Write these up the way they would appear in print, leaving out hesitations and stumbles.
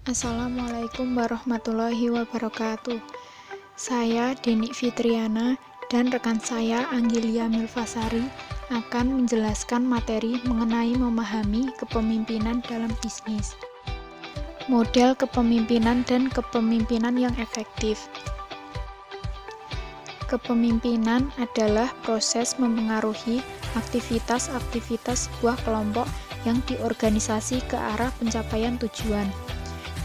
Assalamualaikum warahmatullahi wabarakatuh. Saya Denik Fitriana dan rekan saya Anggelia Milvasari akan menjelaskan materi mengenai memahami kepemimpinan dalam bisnis. Model kepemimpinan dan kepemimpinan yang efektif. Kepemimpinan adalah proses mempengaruhi aktivitas-aktivitas sebuah kelompok yang diorganisasi ke arah pencapaian tujuan.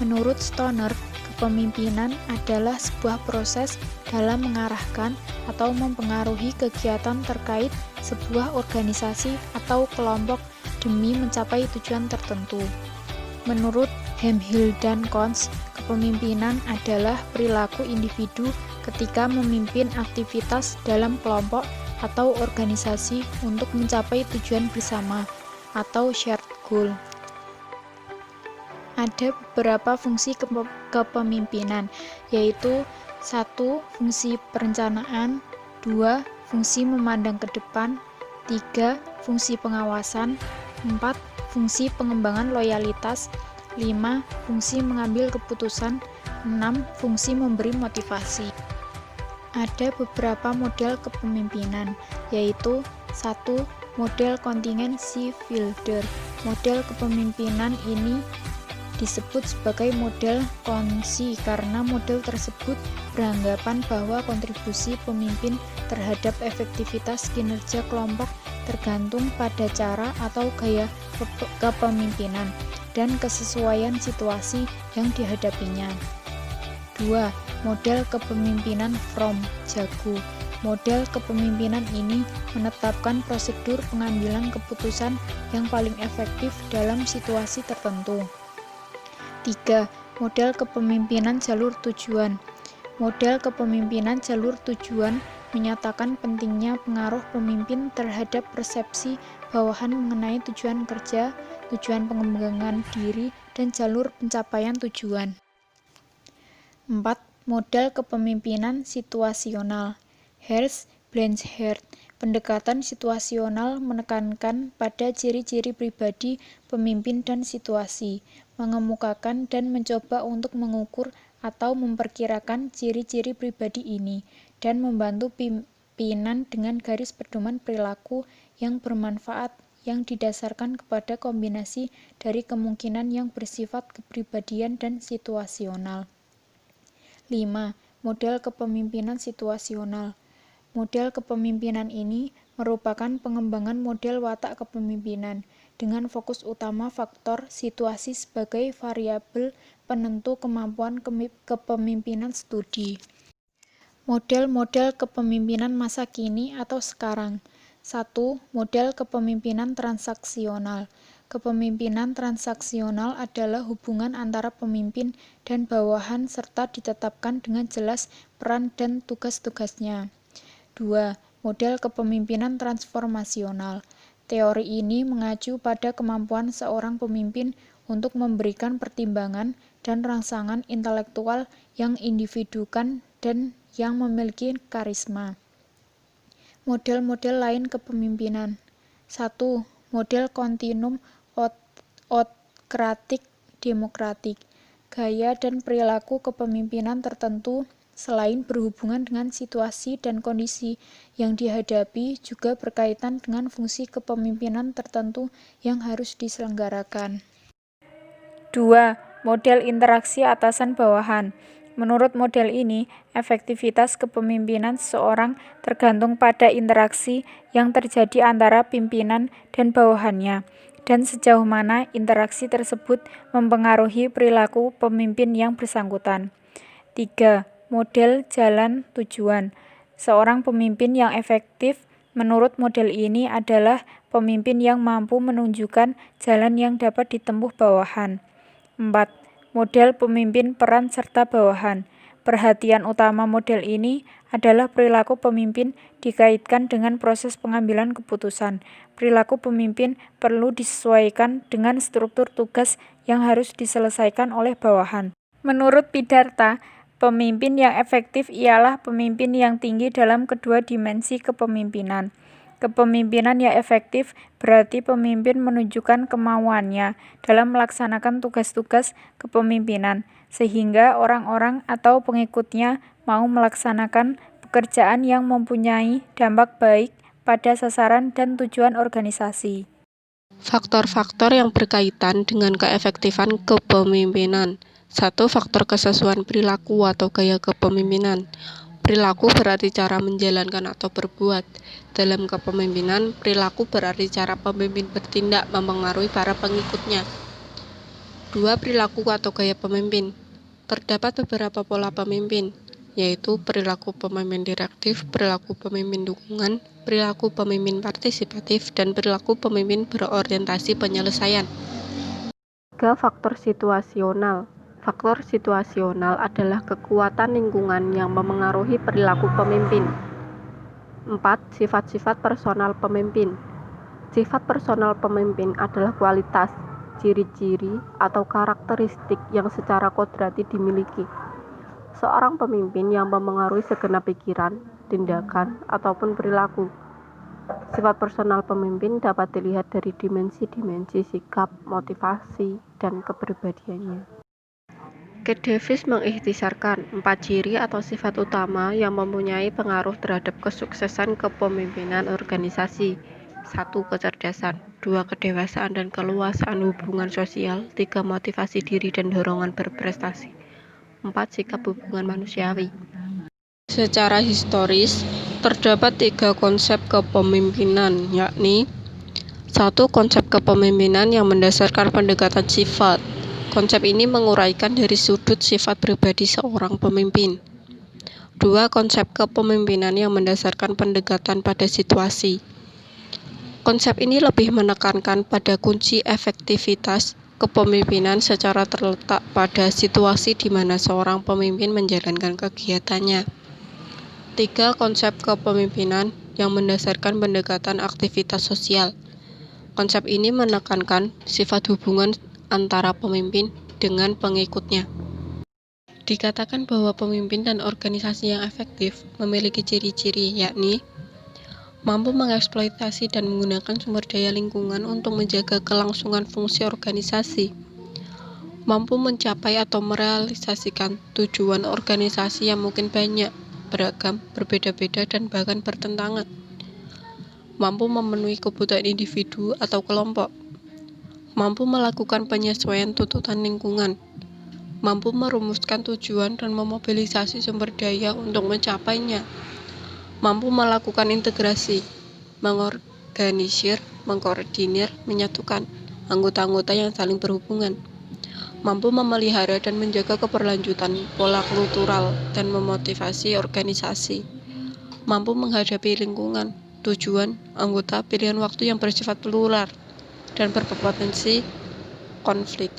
Menurut Stoner, kepemimpinan adalah sebuah proses dalam mengarahkan atau mempengaruhi kegiatan terkait sebuah organisasi atau kelompok demi mencapai tujuan tertentu. Menurut Hemphill dan Cons, kepemimpinan adalah perilaku individu ketika memimpin aktivitas dalam kelompok atau organisasi untuk mencapai tujuan bersama atau shared goal. Ada beberapa fungsi kepemimpinan, yaitu 1. Fungsi perencanaan, 2. Fungsi memandang ke depan, 3. Fungsi pengawasan, 4. Fungsi pengembangan loyalitas, 5. Fungsi mengambil keputusan, 6. Fungsi memberi motivasi. Ada beberapa model kepemimpinan, yaitu 1. Model contingency builder. Model kepemimpinan ini disebut sebagai model konsi karena model tersebut beranggapan bahwa kontribusi pemimpin terhadap efektivitas kinerja kelompok tergantung pada cara atau gaya kepemimpinan dan kesesuaian situasi yang dihadapinya. 2. Model kepemimpinan from Jago. Model kepemimpinan ini menetapkan prosedur pengambilan keputusan yang paling efektif dalam situasi tertentu. 3. Model kepemimpinan jalur tujuan. Model kepemimpinan jalur tujuan menyatakan pentingnya pengaruh pemimpin terhadap persepsi bawahan mengenai tujuan kerja, tujuan pengembangan diri, dan jalur pencapaian tujuan. 4. Model kepemimpinan situasional. Hersh-Blanchard. Pendekatan situasional menekankan pada ciri-ciri pribadi pemimpin dan situasi, mengemukakan dan mencoba untuk mengukur atau memperkirakan ciri-ciri pribadi ini, dan membantu pimpinan dengan garis pedoman perilaku yang bermanfaat yang didasarkan kepada kombinasi dari kemungkinan yang bersifat kepribadian dan situasional. 5. Model kepemimpinan situasional. Model kepemimpinan ini merupakan pengembangan model watak kepemimpinan dengan fokus utama faktor situasi sebagai variabel penentu kemampuan kepemimpinan studi. Model-model kepemimpinan masa kini atau sekarang. 1. Model kepemimpinan transaksional. Kepemimpinan transaksional adalah hubungan antara pemimpin dan bawahan serta ditetapkan dengan jelas peran dan tugas-tugasnya. 2. Model kepemimpinan transformasional. Teori ini mengacu pada kemampuan seorang pemimpin untuk memberikan pertimbangan dan rangsangan intelektual yang individukan dan yang memiliki karisma. Model-model lain kepemimpinan. 1. Model kontinum autokratik demokratik. Gaya dan perilaku kepemimpinan tertentu selain berhubungan dengan situasi dan kondisi yang dihadapi juga berkaitan dengan fungsi kepemimpinan tertentu yang harus diselenggarakan. 2. Model interaksi atasan-bawahan. Menurut model ini, efektivitas kepemimpinan seseorang tergantung pada interaksi yang terjadi antara pimpinan dan bawahannya, dan sejauh mana interaksi tersebut mempengaruhi perilaku pemimpin yang bersangkutan. 3. Model jalan tujuan. Seorang pemimpin yang efektif menurut model ini adalah pemimpin yang mampu menunjukkan jalan yang dapat ditempuh bawahan. 4. Model pemimpin peran serta bawahan. Perhatian utama model ini adalah perilaku pemimpin dikaitkan dengan proses pengambilan keputusan. Perilaku pemimpin perlu disesuaikan dengan struktur tugas yang harus diselesaikan oleh bawahan. Menurut Pidarta, pemimpin yang efektif ialah pemimpin yang tinggi dalam kedua dimensi kepemimpinan. Kepemimpinan yang efektif berarti pemimpin menunjukkan kemauannya dalam melaksanakan tugas-tugas kepemimpinan, sehingga orang-orang atau pengikutnya mau melaksanakan pekerjaan yang mempunyai dampak baik pada sasaran dan tujuan organisasi. Faktor-faktor yang berkaitan dengan keefektifan kepemimpinan. 1. Faktor kesesuaian perilaku atau gaya kepemimpinan. Perilaku berarti cara menjalankan atau berbuat. Dalam kepemimpinan, perilaku berarti cara pemimpin bertindak mempengaruhi para pengikutnya. 2. Perilaku atau gaya pemimpin. Terdapat beberapa pola pemimpin, yaitu perilaku pemimpin direktif, perilaku pemimpin dukungan, perilaku pemimpin partisipatif, dan perilaku pemimpin berorientasi penyelesaian. 3. Faktor situasional. Faktor situasional adalah kekuatan lingkungan yang memengaruhi perilaku pemimpin. 4. Sifat-sifat personal pemimpin. Sifat personal pemimpin adalah kualitas, ciri-ciri, atau karakteristik yang secara kodrati dimiliki seorang pemimpin yang memengaruhi segenap pikiran, tindakan, ataupun perilaku. Sifat personal pemimpin dapat dilihat dari dimensi-dimensi sikap, motivasi, dan kepribadiannya. Kate Davis mengikhtisarkan 4 ciri atau sifat utama yang mempunyai pengaruh terhadap kesuksesan kepemimpinan organisasi. 1. Kecerdasan. 2. Kedewasaan dan keluasaan hubungan sosial. 3. Motivasi diri dan dorongan berprestasi. 4. Sikap hubungan manusiawi. Secara historis, terdapat 3 konsep kepemimpinan, yakni 1. Konsep kepemimpinan yang mendasarkan pendekatan sifat. Konsep ini menguraikan dari sudut sifat pribadi seorang pemimpin. 2. Konsep kepemimpinan yang mendasarkan pendekatan pada situasi. Konsep ini lebih menekankan pada kunci efektivitas kepemimpinan secara terletak pada situasi di mana seorang pemimpin menjalankan kegiatannya. 3. Konsep kepemimpinan yang mendasarkan pendekatan aktivitas sosial. Konsep ini menekankan sifat hubungan antara pemimpin dengan pengikutnya. Dikatakan bahwa pemimpin dan organisasi yang efektif memiliki ciri-ciri, yakni mampu mengeksploitasi dan menggunakan sumber daya lingkungan untuk menjaga kelangsungan fungsi organisasi, mampu mencapai atau merealisasikan tujuan organisasi yang mungkin banyak, beragam, berbeda-beda, dan bahkan bertentangan, mampu memenuhi kebutuhan individu atau kelompok, mampu melakukan penyesuaian tuntutan lingkungan, mampu merumuskan tujuan dan memobilisasi sumber daya untuk mencapainya, mampu melakukan integrasi, mengorganisir, mengkoordinir, menyatukan anggota-anggota yang saling berhubungan, mampu memelihara dan menjaga keberlanjutan pola kultural dan memotivasi organisasi, mampu menghadapi lingkungan, tujuan, anggota, pilihan waktu yang bersifat plural, dan berpotensi konflik.